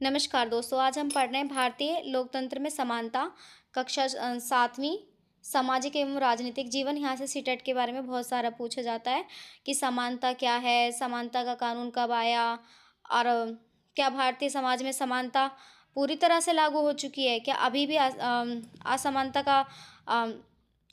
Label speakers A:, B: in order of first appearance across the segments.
A: नमस्कार दोस्तों, आज हम पढ़ रहे हैं भारतीय लोकतंत्र में समानता, कक्षा 7वीं सामाजिक एवं राजनीतिक जीवन। यहाँ से सीटेट के बारे में बहुत सारा पूछा जाता है कि समानता क्या है, समानता का कानून कब आया और क्या भारतीय समाज में समानता पूरी तरह से लागू हो चुकी है? क्या अभी भी असमानता का अ,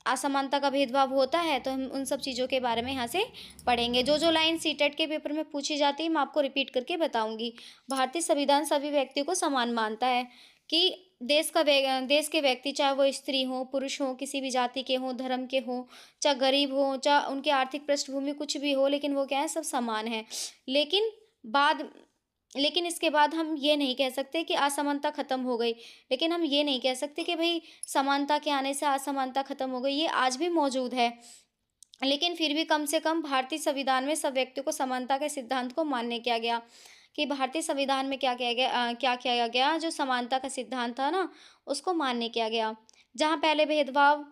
A: असमानता का भेदभाव होता है? तो हम उन सब चीज़ों के बारे में यहाँ से पढ़ेंगे। जो लाइन सीटेट के पेपर में पूछी जाती है, मैं आपको रिपीट करके बताऊँगी। भारतीय संविधान सभी व्यक्तियों को समान मानता है कि देश के व्यक्ति, चाहे वो स्त्री हों, पुरुष हों, किसी भी जाति के हों, धर्म के हों, चाहे गरीब हों, चाहे उनकी आर्थिक पृष्ठभूमि कुछ भी हो, लेकिन वो क्या है, सब समान हैं। लेकिन बाद लेकिन इसके बाद हम ये नहीं कह सकते कि असमानता खत्म हो गई। लेकिन हम ये नहीं कह सकते कि भई समानता के आने से असमानता खत्म हो गई, ये आज भी मौजूद है। लेकिन फिर भी कम से कम भारतीय संविधान में सब व्यक्तियों को समानता के सिद्धांत को मान्य किया गया कि भारतीय संविधान में क्या किया गया, जो समानता का सिद्धांत था ना, उसको मान्य किया गया। जहाँ पहले भेदभाव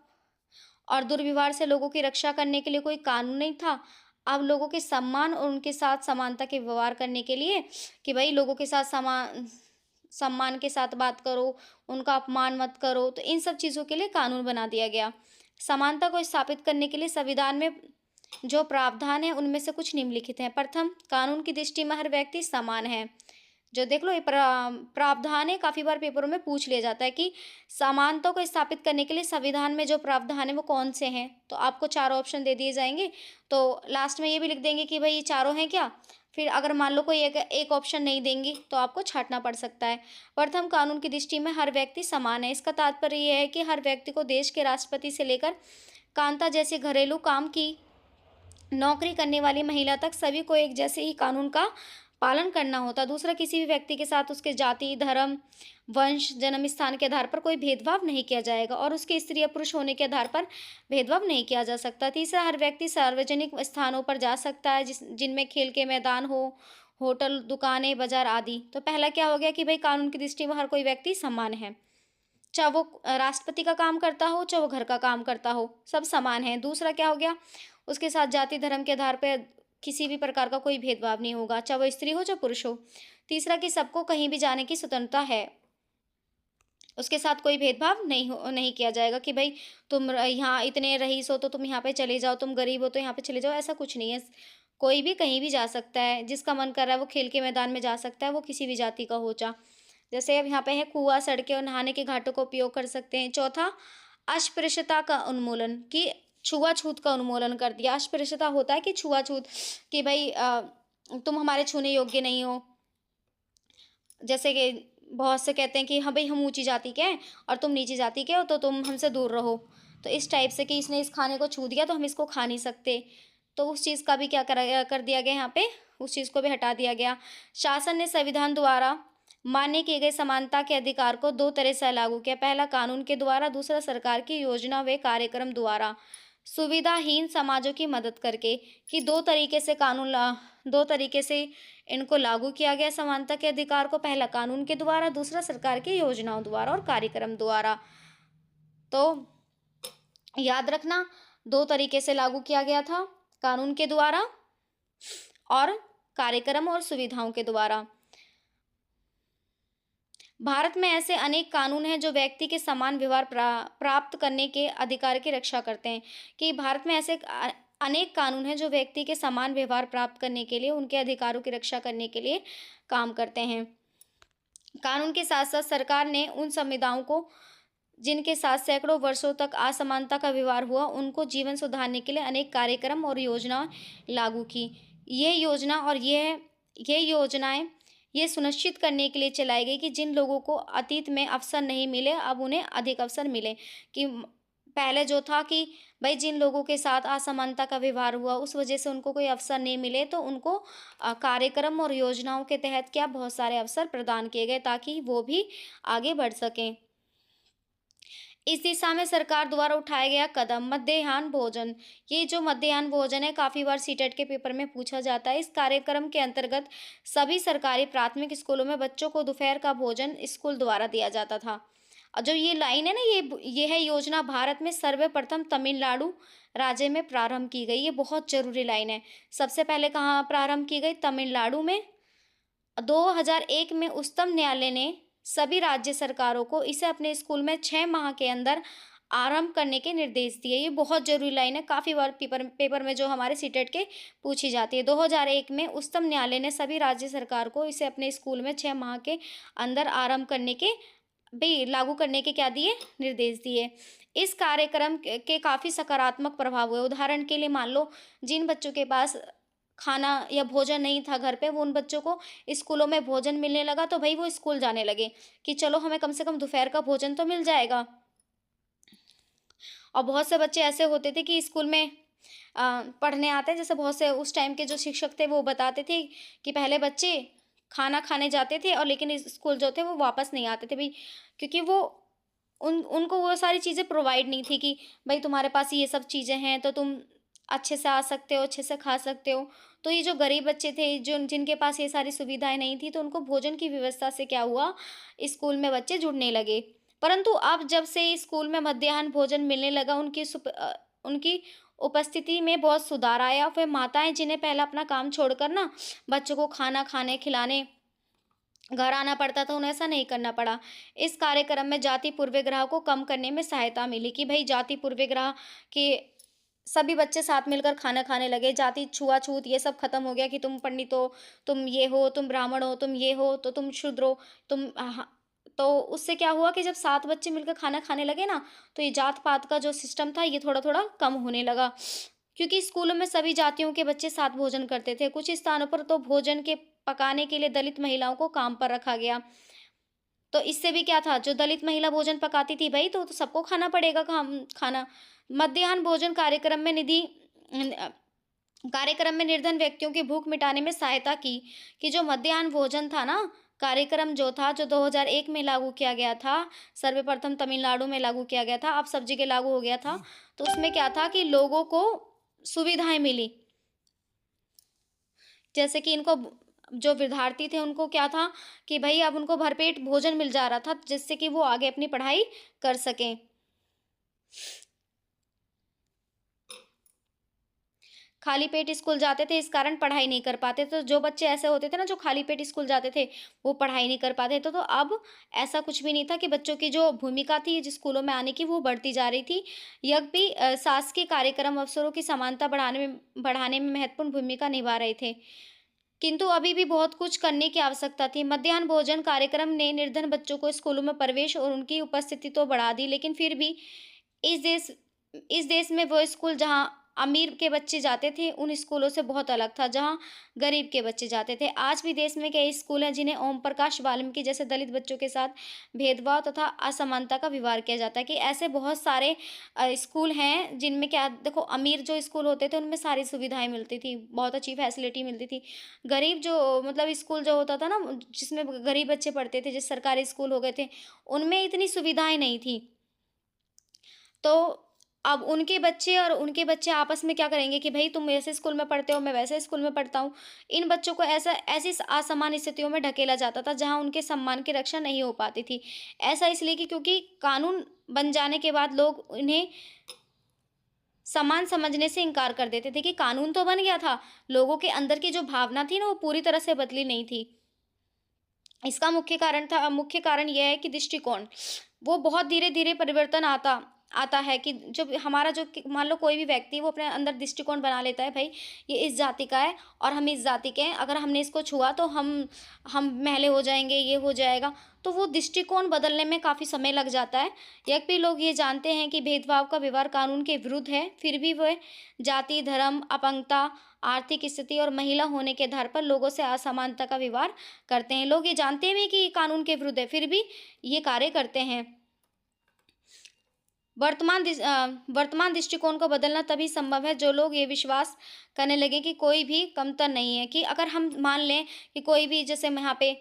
A: और दुर्व्यवहार से लोगों की रक्षा करने के लिए कोई कानून नहीं था, अब लोगों के सम्मान और उनके साथ समानता के व्यवहार करने के लिए कि भाई लोगों के साथ सम्मान के साथ बात करो, उनका अपमान मत करो, तो इन सब चीज़ों के लिए कानून बना दिया गया। समानता को स्थापित करने के लिए संविधान में जो प्रावधान है, उनमें से कुछ निम्नलिखित हैं। प्रथम, कानून की दृष्टि में हर व्यक्ति समान है। जो देख लो, ये प्रावधान है, काफ़ी बार पेपरों में पूछ लिया जाता है कि समानता को स्थापित करने के लिए संविधान में जो प्रावधान है वो कौन से हैं। तो आपको चारों ऑप्शन दे दिए जाएंगे, तो लास्ट में ये भी लिख देंगे कि भाई ये चारों हैं क्या। फिर अगर मान लो कोई एक ऑप्शन नहीं देंगी तो आपको छांटना पड़ सकता है। प्रथम, कानून की दृष्टि में हर व्यक्ति समान है। इसका तात्पर्य यह है कि हर व्यक्ति को देश के राष्ट्रपति से लेकर कांता जैसे घरेलू काम की नौकरी करने वाली महिला तक सभी को एक जैसे ही कानून का पालन करना होता। दूसरा, किसी भी व्यक्ति के साथ उसके जाति, धर्म, वंश, जन्म स्थान के आधार पर कोई भेदभाव नहीं किया जाएगा और उसके स्त्री या पुरुष होने के आधार पर भेदभाव नहीं किया जा सकता। तीसरा, हर व्यक्ति सार्वजनिक स्थानों पर जा सकता है जिनमें खेल के मैदान हो, होटल, दुकानें, बाजार आदि। तो पहला क्या हो गया कि भाई कानून की दृष्टि में हर कोई व्यक्ति समान है, चाहे वो राष्ट्रपति का काम करता हो, चाहे वो घर का काम करता हो, सब समान है। दूसरा क्या हो गया, उसके साथ जाति धर्म के आधार पर किसी भी प्रकार का कोई भेदभाव नहीं होगा, चाहे वो स्त्री हो चाहे पुरुष हो। तीसरा, कि सबको कहीं भी जाने की स्वतंत्रता है, उसके साथ कोई भेदभाव नहीं किया जाएगा कि भाई तुम यहाँ इतने रईस हो तो तुम यहाँ पे चले जाओ, तुम गरीब हो तो यहाँ पे चले जाओ, ऐसा कुछ नहीं है। कोई भी कहीं भी जा सकता है, जिसका मन कर रहा है वो खेल के मैदान में जा सकता है, वो किसी भी जाति का हो। चाहे जैसे अब यहाँ पे है, कुआं, सड़कें और नहाने के घाटों का उपयोग कर सकते हैं। चौथा, अस्पृश्यता का उन्मूलन, कि छुआछूत का उन्मूलन कर दिया। अस्पृश्यता होता है कि छुआछूत, कि भाई तुम हमारे छूने योग्य नहीं हो। जैसे कि बहुत से कहते हैं कि हाँ भाई हम ऊंची जाति के हैं और तुम नीची जाति के हो तो तुम हमसे दूर रहो। तो इस टाइप से कि इसने इस खाने को छू दिया तो हम इसको खा नहीं सकते। तो उस चीज़ का भी क्या कर दिया गया यहाँ पे, उस चीज़ को भी हटा दिया गया। शासन ने संविधान द्वारा मान्य किए गए समानता के अधिकार को दो तरह से लागू किया। पहला, कानून के द्वारा, दूसरा सरकार की योजना व कार्यक्रम द्वारा। सुविधाहीन समाजों की मदद करके, कि दो तरीके से इनको लागू किया गया समानता के अधिकार को। पहला कानून के द्वारा, दूसरा सरकार की योजनाओं द्वारा और कार्यक्रम द्वारा। तो याद रखना, दो तरीके से लागू किया गया था, कानून के द्वारा और कार्यक्रम और सुविधाओं के द्वारा। भारत में ऐसे अनेक कानून हैं जो व्यक्ति के समान व्यवहार प्राप्त करने के अधिकार की रक्षा करते हैं। कि भारत में ऐसे अनेक कानून हैं जो व्यक्ति के समान व्यवहार प्राप्त करने के लिए, उनके अधिकारों की रक्षा करने के लिए काम करते हैं। कानून के साथ साथ सरकार ने उन संविधाओं को जिनके साथ सैकड़ों वर्षों तक असमानता का व्यवहार हुआ, उनको जीवन सुधारने के लिए अनेक कार्यक्रम और योजना लागू की। ये योजनाएं ये सुनिश्चित करने के लिए चलाई गई कि जिन लोगों को अतीत में अवसर नहीं मिले, अब उन्हें अधिक अवसर मिले। कि पहले जो था कि भाई जिन लोगों के साथ असमानता का व्यवहार हुआ, उस वजह से उनको कोई अवसर नहीं मिले, तो उनको कार्यक्रम और योजनाओं के तहत क्या बहुत सारे अवसर प्रदान किए गए ताकि वो भी आगे बढ़ सकें। इस दिशा में सरकार द्वारा उठाया गया कदम मध्याह्न भोजन। ये जो मध्याह्न भोजन है, काफ़ी बार सीटेट के पेपर में पूछा जाता है। इस कार्यक्रम के अंतर्गत सभी सरकारी प्राथमिक स्कूलों में बच्चों को दोपहर का भोजन स्कूल द्वारा दिया जाता था। और जो ये लाइन है ना, ये है योजना भारत में सर्वप्रथम तमिलनाडु राज्य में प्रारंभ की गई। ये बहुत जरूरी लाइन है। सबसे पहले कहाँ प्रारंभ की गई? तमिलनाडु में। 2001 में उच्चतम न्यायालय ने सभी राज्य सरकारों को इसे अपने स्कूल में 6 माह के अंदर आरंभ करने के निर्देश दिए। ये बहुत ज़रूरी लाइन है, काफ़ी बार पेपर पेपर में जो हमारे सीटेट के पूछी जाती है। 2001 में उच्चतम न्यायालय ने सभी राज्य सरकार को इसे अपने स्कूल में 6 माह के अंदर आरंभ करने के भई लागू करने के क्या दिए? निर्देश दिए। इस कार्यक्रम के काफ़ी सकारात्मक प्रभाव हुए। उदाहरण के लिए मान लो जिन बच्चों के पास खाना या भोजन नहीं था घर पे, वो उन बच्चों को स्कूलों में भोजन मिलने लगा, तो भई वो स्कूल जाने लगे कि चलो हमें कम से कम दोपहर का भोजन तो मिल जाएगा। और बहुत से बच्चे ऐसे होते थे कि स्कूल में पढ़ने आते हैं, जैसे बहुत से उस टाइम के जो शिक्षक थे वो बताते थे कि पहले बच्चे खाना खाने जाते थे और लेकिन इस स्कूल जो थे वो वापस नहीं आते थे भई, क्योंकि वो उनको वो सारी चीज़ें प्रोवाइड नहीं थी कि भई तुम्हारे पास ये सब चीज़ें हैं तो तुम अच्छे से आ सकते हो, अच्छे से खा सकते हो। तो ये जो गरीब बच्चे थे, जो जिनके पास ये सारी सुविधाएँ नहीं थी, तो उनको भोजन की व्यवस्था से क्या हुआ, स्कूल में बच्चे जुड़ने लगे। परंतु अब जब से स्कूल में मध्याह्न भोजन मिलने लगा, उनकी उपस्थिति में बहुत सुधार आया। फिर माताएँ जिन्हें पहले अपना काम छोड़कर ना बच्चों को खाना खाने, खिलाने घर आना पड़ता था, उन्हें ऐसा नहीं करना पड़ा। इस कार्यक्रम में जाति पूर्वाग्रह को कम करने में सहायता मिली कि भई जाति पूर्वाग्रह के सभी बच्चे साथ मिलकर खाना खाने लगे, जाति छुआ-छूत ये सब खत्म हो गया कि तुम पंडित हो, तुम ये हो, तुम ब्राह्मण हो, तुम ये हो, तो तुम शूद्र हो, तुम तो उससे क्या हुआ कि जब 7 बच्चे मिलकर खाना खाने लगे ना, तो ये जात-पात का जो सिस्टम था, ये थोड़ा-थोड़ा कम होने लगा। क्योंकि स्कूलों में सभी जातियों के बच्चे साथ भोजन करते थे। कुछ स्थानों पर तो भोजन के पकाने के लिए दलित महिलाओं को काम पर रखा गया। तो इससे भी क्या था, जो दलित महिला भोजन पकाती थी भई, तो सबको खाना पड़ेगा खाना। मध्याह्न भोजन कार्यक्रम में निर्धन व्यक्तियों की भूख मिटाने में सहायता की, कि जो मध्याह्न भोजन था ना, कार्यक्रम जो था, जो 2001 में लागू किया गया था, सर्वप्रथम तमिलनाडु में लागू किया गया था, अब सब जगह लागू हो गया था। तो उसमें क्या था कि लोगों को सुविधाएँ मिली। जैसे कि इनको जो विद्यार्थी थे उनको क्या था कि भई अब उनको भरपेट भोजन मिल जा रहा था, जिससे कि वो आगे अपनी पढ़ाई कर सकें। खाली पेट स्कूल जाते थे, इस कारण पढ़ाई नहीं कर पाते। तो जो बच्चे ऐसे होते थे ना जो खाली पेट स्कूल जाते थे, वो पढ़ाई नहीं कर पाते थे। तो अब ऐसा कुछ भी नहीं था कि बच्चों की जो भूमिका थी जिस स्कूलों में आने की, वो बढ़ती जा रही थी। यह भी शासकीय कार्यक्रम अवसरों की समानता बढ़ाने में महत्वपूर्ण भूमिका निभा रहे थे। किंतु अभी भी बहुत कुछ करने की आवश्यकता थी। मध्याह्न भोजन कार्यक्रम ने निर्धन बच्चों को स्कूलों में प्रवेश और उनकी उपस्थिति तो बढ़ा दी, लेकिन फिर भी इस देश इस देश में वो स्कूल जहाँ अमीर के बच्चे जाते थे, उन स्कूलों से बहुत अलग था, जहाँ गरीब के बच्चे जाते थे। आज भी देश में कई स्कूल हैं जिन्हें ओम प्रकाश वाल्मीकि जैसे दलित बच्चों के साथ भेदभाव तथा असमानता का व्यवहार किया जाता है, कि ऐसे बहुत सारे स्कूल हैं जिनमें क्या देखो, अमीर जो स्कूल होते थे उनमें सारी सुविधाएँ मिलती थी, बहुत अच्छी फैसिलिटी मिलती थी। गरीब जो मतलब स्कूल जो होता था ना, जिसमें गरीब बच्चे पढ़ते थे, जैसे सरकारी स्कूल हो गए थे, उनमें इतनी सुविधाएँ नहीं थी। तो अब उनके बच्चे आपस में क्या करेंगे कि भई तुम ऐसे स्कूल में पढ़ते हो, मैं वैसे स्कूल में पढ़ता हूँ। इन बच्चों को ऐसी असमान स्थितियों में ढकेला जाता था जहाँ उनके सम्मान की रक्षा नहीं हो पाती थी। ऐसा इसलिए कि क्योंकि कानून बन जाने के बाद लोग इन्हें समान समझने से इनकार कर देते थे, कि कानून तो बन गया था, लोगों के अंदर की जो भावना थी ना, वो पूरी तरह से बदली नहीं थी। इसका मुख्य कारण यह है कि दृष्टिकोण, वो बहुत धीरे-धीरे परिवर्तन आता आता है, कि जब हमारा जो कि मान लो कोई भी व्यक्ति है, वो अपने अंदर दृष्टिकोण बना लेता है, भई ये इस जाति का है और हम इस जाति के हैं, अगर हमने इसको छुआ तो हम मैले हो जाएँगे, ये हो जाएगा। तो वो दृष्टिकोण बदलने में काफ़ी समय लग जाता है। यद्यपि लोग ये जानते हैं कि भेदभाव का व्यवहार कानून के विरुद्ध है, फिर भी वे जाति, धर्म, अपंगता, आर्थिक स्थिति और महिला होने के आधार पर लोगों से असमानता का व्यवहार करते हैं। लोग ये जानते भी कि कानून के विरुद्ध है, फिर भी ये कार्य करते हैं। वर्तमान दृष्टिकोण को बदलना तभी संभव है जो लोग ये विश्वास करने लगे कि कोई भी कमतर नहीं है, कि अगर हम मान लें कि कोई भी, जैसे यहाँ पे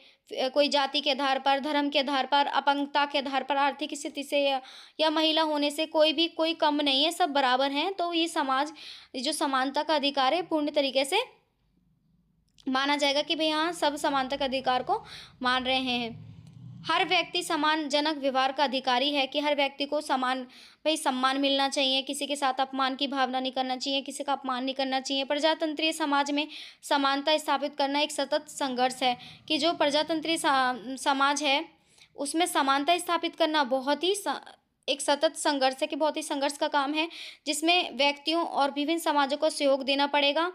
A: कोई जाति के आधार पर, धर्म के आधार पर, अपंगता के आधार पर, आर्थिक स्थिति से या महिला होने से कोई कम नहीं है, सब बराबर हैं, तो ये समाज जो समानता का अधिकार है पूर्ण तरीके से माना जाएगा कि भई हाँ, सब समानता के अधिकार को मान रहे हैं। हर व्यक्ति सम्मानजनक व्यवहार का अधिकारी है, कि हर व्यक्ति को समान भई सम्मान मिलना चाहिए, किसी के साथ अपमान की भावना नहीं करना चाहिए, किसी का अपमान नहीं करना चाहिए। प्रजातंत्रीय समाज में समानता स्थापित करना एक सतत संघर्ष है, कि जो प्रजातंत्रीय समाज है, उसमें समानता स्थापित करना बहुत ही एक सतत संघर्ष है, कि बहुत ही संघर्ष का काम है, जिसमें व्यक्तियों और विभिन्न समाजों को सहयोग देना पड़ेगा।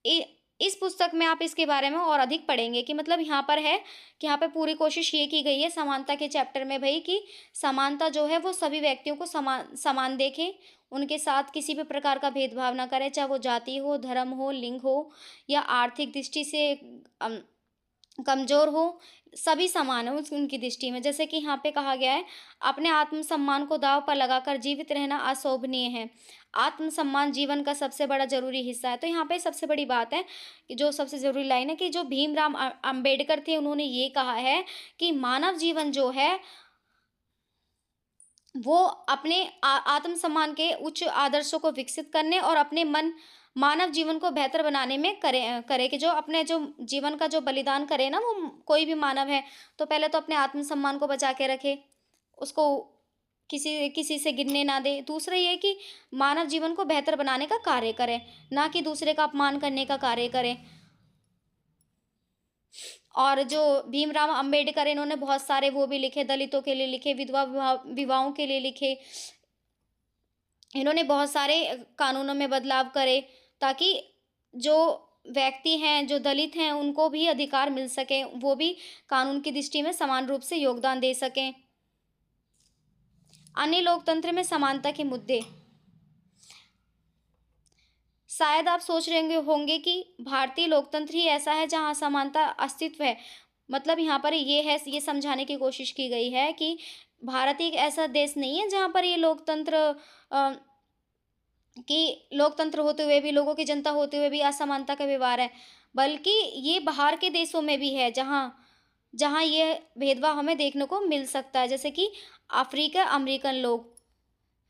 A: इ इस पुस्तक में आप इसके बारे में और अधिक पढ़ेंगे, कि मतलब यहाँ पर है कि यहाँ पे पूरी कोशिश ये की गई है समानता के चैप्टर में भई, कि समानता जो है वो सभी व्यक्तियों को समान समान देखें, उनके साथ किसी भी प्रकार का भेदभाव ना करें, चाहे वो जाति हो, धर्म हो, लिंग हो या आर्थिक दृष्टि से अम, कमज़ोर हो, सभी समान हैं उनकी दृष्टि में। जैसे कि यहाँ पे कहा गया है, अपने आत्मसम्मान को दाँव पर लगाकर जीवित रहना अशोभनीय है। आत्मसम्मान जीवन का सबसे बड़ा ज़रूरी हिस्सा है। तो यहाँ पे सबसे बड़ी बात है, कि जो सबसे ज़रूरी लाइन है, कि जो भीमराव अम्बेडकर थे, उन्होंने ये कहा है कि मानव जीवन जो है, वो अपने आत्मसम्मान के उच्च आदर्शों को विकसित करने और अपने मानव जीवन को बेहतर बनाने में करे, कि जो अपने जो जीवन का जो बलिदान करे ना, वो कोई भी मानव है, तो पहले तो अपने आत्मसम्मान को बचा के रखे, उसको किसी किसी से गिरने ना दे। दूसरा ये कि मानव जीवन को बेहतर बनाने का कार्य करे, ना कि दूसरे का अपमान करने का कार्य करे। और जो भीमराव अम्बेडकर, इन्होंने बहुत सारे वो भी लिखे, दलितों के लिए लिखे, विधवा विवाहों के लिए लिखे। इन्होंने बहुत सारे कानूनों में बदलाव करे, ताकि जो व्यक्ति हैं, जो दलित हैं, उनको भी अधिकार मिल सके, वो भी कानून की दृष्टि में समान रूप से योगदान दे सकें। अन्य लोकतंत्र में समानता के मुद्दे। शायद आप सोच रहे होंगे कि भारतीय लोकतंत्र ही ऐसा है जहाँ असमानता अस्तित्व है। मतलब यहाँ पर ये है, ये समझाने की कोशिश की गई है कि भारत एक ऐसा देश नहीं है जहाँ पर ये लोकतंत्र कि लोकतंत्र होते हुए भी, लोगों की जनता होते हुए भी असमानता का व्यवहार है, बल्कि ये बाहर के देशों में भी है, जहाँ जहाँ ये भेदभाव हमें देखने को मिल सकता है। जैसे कि अफ्रीका अमेरिकन लोग,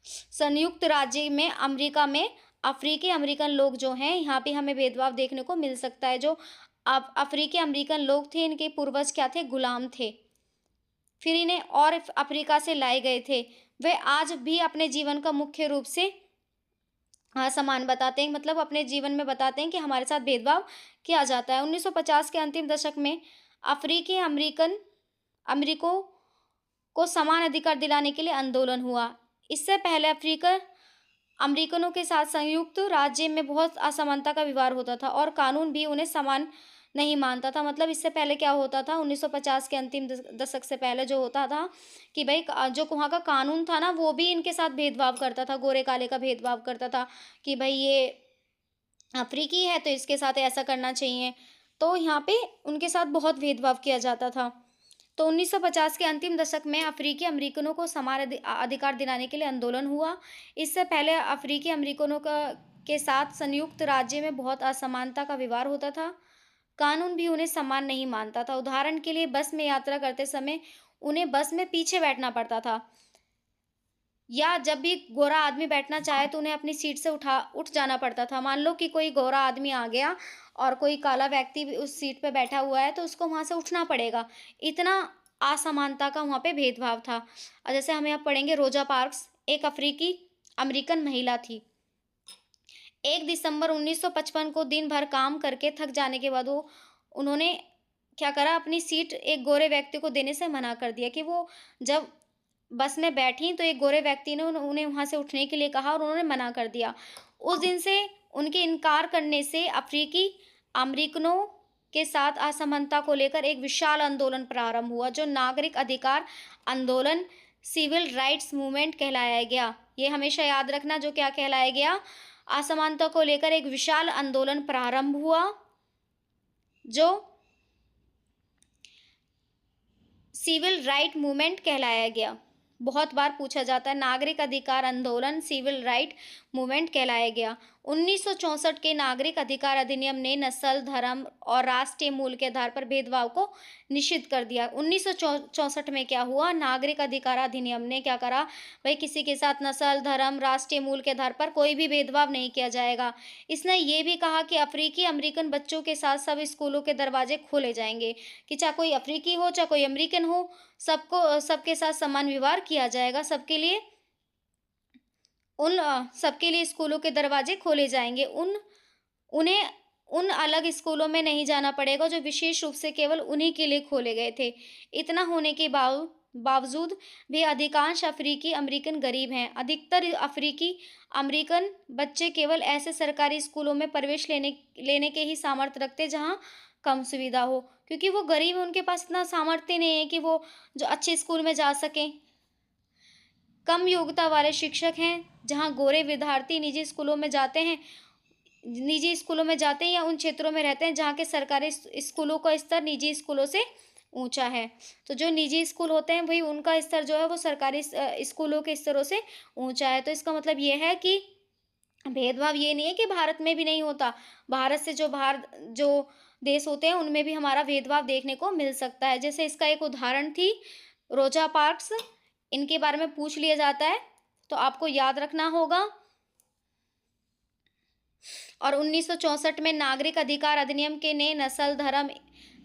A: संयुक्त राज्य में अमेरिका में अफ्रीकी अमेरिकन लोग जो हैं, यहाँ पे हमें भेदभाव देखने को मिल सकता है। जो अफ्रीकी अमेरिकन लोग थे, इनके पूर्वज क्या थे? गुलाम थे। फिर इन्हें और अफ्रीका से लाए गए थे। वे आज भी अपने जीवन का मुख्य रूप से असमान बताते हैं, मतलब अपने जीवन में बताते हैं कि हमारे साथ भेदभाव किया जाता है। 1950 के अंतिम दशक में अफ्रीकी अमेरिकों को समान अधिकार दिलाने के लिए आंदोलन हुआ। इससे पहले अमेरिकनों के साथ संयुक्त राज्य में बहुत असमानता का व्यवहार होता था, और कानून भी उन्हें समान नहीं मानता था। मतलब इससे पहले क्या होता था, 1950 के अंतिम दशक से पहले जो होता था, कि भाई जो वहाँ का कानून था ना, वो भी इनके साथ भेदभाव करता था, गोरे काले का भेदभाव करता था, कि भाई ये अफ्रीकी है तो इसके साथ ऐसा करना चाहिए। तो यहाँ पे उनके साथ बहुत भेदभाव किया जाता था। तो 1950 के अंतिम दशक में अफ्रीकी अमेरिकनों को समान अधिकार दिलाने के लिए आंदोलन हुआ। इससे पहले अफ्रीकी अमेरिकनों के साथ संयुक्त राज्य में बहुत असमानता का व्यवहार होता था। कानून भी उन्हें समान नहीं मानता था। उदाहरण के लिए बस में यात्रा करते समय उन्हें बस में पीछे बैठना पड़ता था, या जब भी गोरा आदमी बैठना चाहे तो उन्हें अपनी सीट से उठ जाना पड़ता था। मान लो कि कोई गोरा आदमी आ गया और कोई काला व्यक्ति भी उस सीट पे बैठा हुआ है, तो उसको वहाँ से उठना पड़ेगा। इतना असमानता का वहाँ पे भेदभाव था। और जैसे हम यहाँ पढ़ेंगे, रोजा पार्क्स एक अफ्रीकी अमेरिकन महिला थी। 1 दिसंबर 1955 को दिन भर काम करके थक जाने के बाद उन्होंने क्या करा, अपनी सीट एक गोरे व्यक्ति को देने से मना कर दिया। कि वो जब बस में बैठी तो एक गोरे व्यक्ति ने उन्हें वहाँ से उठने के लिए कहा और उन्होंने मना कर दिया। उस दिन से उनके इनकार करने से अफ्रीकी अमेरिकनों के साथ असमानता को लेकर एक विशाल आंदोलन प्रारंभ हुआ, जो नागरिक अधिकार आंदोलन, सिविल राइट्स मूवमेंट कहलाया गया। ये हमेशा याद रखना, जो क्या कहलाया गया, असमानता को लेकर एक विशाल आंदोलन प्रारंभ हुआ, जो सिविल राइट मूवमेंट कहलाया गया। बहुत बार पूछा जाता है। नागरिक अधिकार आंदोलन सिविल राइट मूवमेंट कहलाया गया। 1964 के नागरिक अधिकार अधिनियम ने नस्ल, धर्म और राष्ट्रीय मूल के आधार पर भेदभाव को निषिद्ध कर दिया। 1964 में क्या हुआ? नागरिक अधिकार अधिनियम ने क्या करा? भाई किसी के साथ नस्ल, धर्म, राष्ट्रीय मूल के आधार पर कोई भी भेदभाव नहीं किया जाएगा। इसने ये भी कहा कि अफ्रीकी अमेरिकन बच्चों के साथ सब स्कूलों के दरवाजे खोले जाएंगे, कि चाहे कोई अफ्रीकी हो चाहे कोई अमेरिकन हो, सबको सबके साथ समान व्यवहार किया जाएगा। सबके लिए स्कूलों के दरवाजे खोले जाएंगे। उन्हें उन अलग स्कूलों में नहीं जाना पड़ेगा जो विशेष रूप से केवल उन्हीं के लिए खोले गए थे। इतना होने के बावजूद भी अधिकांश अफ्रीकी अमेरिकन गरीब हैं। अधिकतर अफ्रीकी अमेरिकन बच्चे केवल ऐसे सरकारी स्कूलों में प्रवेश लेने के ही सामर्थ्य रखते जहां कम सुविधा हो, क्योंकि वो गरीब हैं, उनके पास इतना सामर्थ्य नहीं है कि वो जो अच्छे स्कूल में जा सकें। कम योग्यता वाले शिक्षक हैं, जहाँ गोरे विद्यार्थी निजी स्कूलों में जाते हैं या उन क्षेत्रों में रहते हैं जहाँ के सरकारी स्कूलों का स्तर निजी स्कूलों से ऊंचा है। तो जो निजी स्कूल होते हैं वही उनका स्तर जो है वो सरकारी स्कूलों के स्तरों से ऊंचा है। तो इसका मतलब ये है कि भेदभाव ये नहीं है कि भारत में भी नहीं होता। भारत से जो देश होते हैं उनमें भी हमारा भेदभाव देखने को मिल सकता है। जैसे इसका एक उदाहरण थी रोजा पार्क्स, इनके बारे में पूछ लिया जाता है तो आपको याद रखना होगा। और 1964 में नागरिक अधिकार अधिनियम के ने नस्ल, धर्म,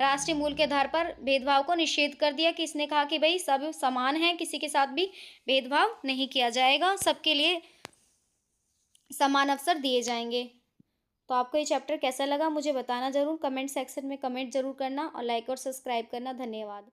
A: राष्ट्रीय मूल के आधार पर भेदभाव को निषेध कर दिया, कि इसने कहा कि भाई सब समान हैं, किसी के साथ भी भेदभाव नहीं किया जाएगा, सबके लिए समान अवसर दिए जाएंगे। तो आपको ये चैप्टर कैसा लगा मुझे बताना ज़रूर, कमेंट सेक्शन में कमेंट ज़रूर करना और लाइक और सब्सक्राइब करना। धन्यवाद।